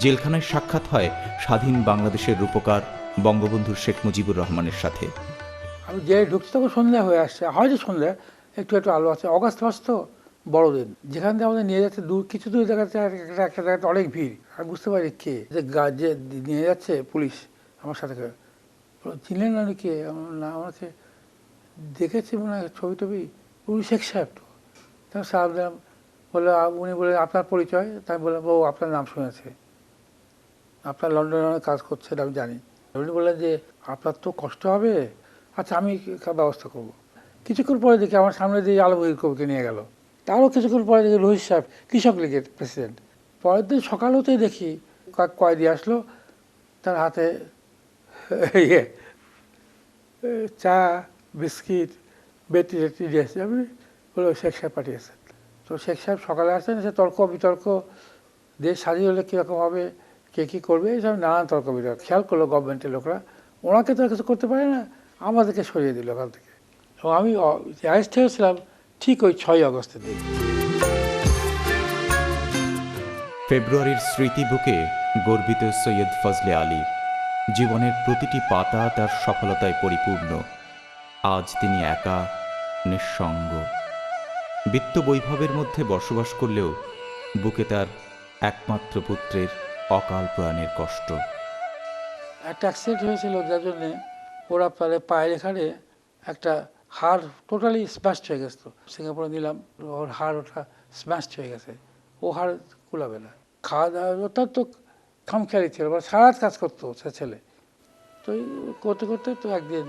জেলখানায় সাক্ষাৎ হয় স্বাধীন বাংলাদেশের রূপকার বঙ্গবন্ধু শেখ মুজিবুর রহমানের সাথে। আমি জেলে ঢুকছি তখন সন্ধ্যা হয়ে আসছে, হয়তো সন্ধ্যা একটু একটু আলো আছে। অগাস্ট মাস তো, বড়দিন, যেখান থেকে আমাদের নিয়ে যাচ্ছে দূর কিছু দূর জায়গাতে একটা জায়গাতে অনেক ভিড়। আমি বুঝতে পারি কে যে নিয়ে যাচ্ছে পুলিশ আমার সাথে করে। চিনলেন না কে? না, আমাকে দেখেছি মনে হয় ছবি টবি। পুলিশ শেখ সাহেব তো। তখন সাহেব দিলাম, বললো, উনি বলে আপনার পরিচয়? তাই বললাম, ও আপনার নাম শুনেছে, আপনার লন্ডনে অনেক কাজ করছেন আমি জানি। উনি বললেন যে আপনার তো কষ্ট হবে, আচ্ছা আমি ব্যবস্থা করব। কিছুক্ষণ পরে দেখি আমার সামনে দিয়ে আলমগীর কবিকে নিয়ে গেল। তারও কিছুক্ষণ পরে দেখি রহিত সাহেব, কৃষক লীগের প্রেসিডেন্ট। পরের দিন সকাল হতেই দেখি কয়েদি আসলো, তার হাতে ইয়ে চা, বিস্কিট, বেটি টেটি দিয়েছে। আমি বলে শেখ সাহেব পাঠিয়েছেন। তো শেখ সাহেব সকালে আসছেন, সে তর্ক বিতর্ক, দেশ স্বাধীন হলে কীরকম হবে, কে কী করবে, এইসব নানান তর্ক বিতর্ক। খেয়াল করলো গভর্নমেন্টের লোকরা, ওনাকে তো কিছু করতে পারে না, আমাদেরকে সরিয়ে দিল ওখান থেকে। এবং আমি অ্যারেস্ট হয়েছিলাম ঠিক ওই 6ই আগস্টের দিন। ফেব্রুয়ারির স্মৃতি বুকে গর্বিত সৈয়দ ফজলে আলী। জীবনের প্রতিটি পাতা তার সফলতায় পরিপূর্ণ। আজ তিনি একা, নিঃসঙ্গ। বিত্ত বৈভবের মধ্যে বসবাস করলেও বুকে তার একমাত্র পুত্রের অকাল প্রয়াণের কষ্ট। একটা অ্যাক্সিডেন্ট হয়েছিল, যার জন্যে ওরা প্রায় পায়ের এখানে একটা হাড় টোটালি স্ম্যাশড হয়ে গেছিলো। সিঙ্গাপুরে নিলাম, ওর হাড় ওটা স্ম্যাশড হয়ে গেছে, ও হাড় কুলাবে না। খাওয়া দাওয়া অত্যন্ত খামখেয়ালি ছিল, সারা রাত কাজ করতো সে ছেলে। তো করতে করতে তো একদিন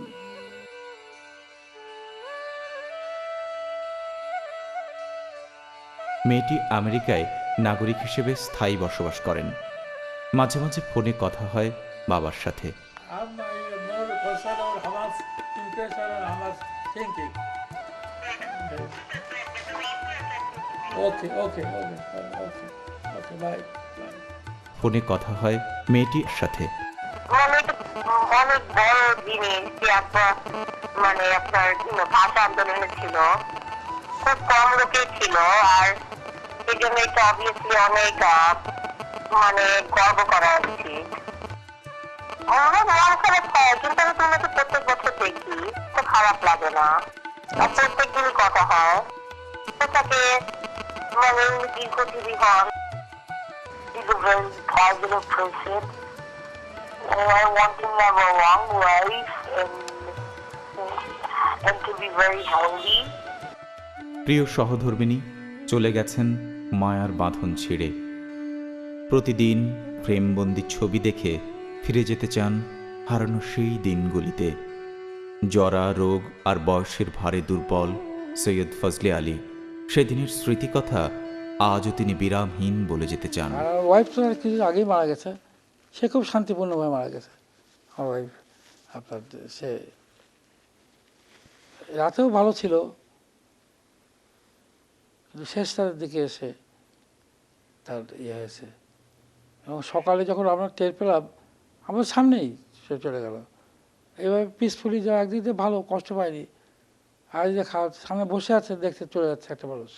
মেয়েটি আমেরিকায় নাগরিক হিসেবে স্থায়ী বসবাস করেন। মাঝে মাঝে ফোনে কথা হয় বাবার সাথে। ফোনে কথা হয় মেয়েটির সাথে। অনেক বড় জিনিস যে মানে আপনার ভাষা আন্দোলনে ছিল, খুব কম লোকে ছিল, আর এই জন্য এটা অবভিয়াসলি অনেক মানে গর্ব করা উচিত। অনেক মন খারাপ হয়, কিন্তু আমি তোমাকে প্রত্যেক বছর দেখি, তো খারাপ লাগে না। আর প্রত্যেক দিন কথা হয়, সেটাকে মানে দীর্ঘজীবী হন। He's a very positive person. And I want him to have a long life and to be very healthy. প্রিয় সহধর্মিণী চলে গেছেন মায়ার বাঁধন ছিঁড়ে। প্রতিদিন প্রেমবন্দি ছবি দেখে ফিরে যেতে চান হারানো সেই দিনগুলিতে। জরা, রোগ আর বয়সের ভারে দুর্বল সৈয়দ ফজলে আলী সেদিনের স্মৃতিকথা আজও তিনি বিরামহীন বলে যেতে চান। আর আমার ওয়াইফ তো কিছু আগেই মারা গেছে, সে খুব শান্তিপূর্ণভাবে মারা গেছে। আমার ওয়াইফ আপনার, সে রাতেও ভালো ছিল, কিন্তু শেষ রাতের দিকে এসে তার ইয়ে হয়েছে। এবং সকালে যখন আমরা টের পেলাম, আমার সামনেই সে চলে গেল। এইভাবে পিসফুলি যা একদিক দিয়ে ভালো, কষ্ট পায়নি। আর যে সামনে বসে আছে, দেখতে চলে যাচ্ছে একটা মানুষ।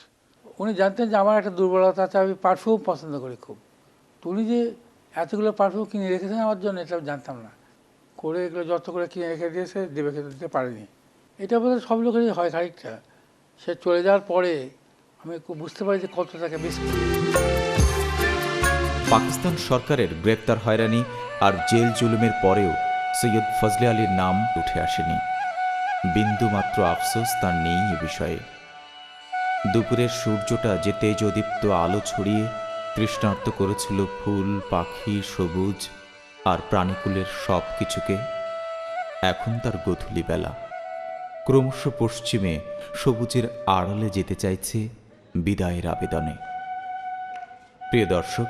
উনি জানতেন যে আমার একটা দুর্বলতা আছে, আমি পারফিউম পছন্দ করি খুব। তো উনি যে এতগুলো পারফিউম কিনে রেখেছেন আমার জন্য, এটা জানতাম না। করে এগুলো যত করে কিনে রেখে দিয়েছে, দেবে খেতে দিতে পারেনি। এটা বোধহয় সব লোকেরই হয় খানিকটা। সে চলে যাওয়ার পরে আমি বুঝতে পারি যে কত তাকে মিস করি। পাকিস্তান সরকারের গ্রেপ্তার হয়রানি আর জেল জুলুমের পরেও সৈয়দ ফজলে আলীর নাম উঠে আসেনি। বিন্দুমাত্র আফসোস তার নেই এ বিষয়ে। দুপুরের সূর্যটা যে তেজোদীপ্ত আলো ছড়িয়ে তৃষ্ণার্ত করেছিল ফুল, পাখি, সবুজ আর প্রাণীকুলের সব কিছুকে, এখন তার গোধূলি বেলা। ক্রমশ পশ্চিমে সবুজের আড়ালে যেতে চাইছে বিদায়ের আবেদনে। প্রিয় দর্শক,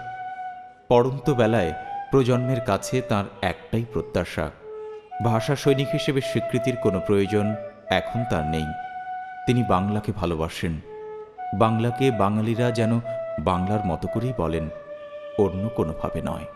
পড়ন্ত বেলায় প্রজন্মের কাছে তার একটাই প্রত্যাশা, ভাষা সৈনিক হিসেবে স্বীকৃতির কোনো প্রয়োজন এখন তার নেই। তিনি বাংলাকে ভালোবাসেন, বাংলাকে বাঙালিরা যেন বাংলার মতো করেই বলেন, অন্য কোনোভাবে নয়।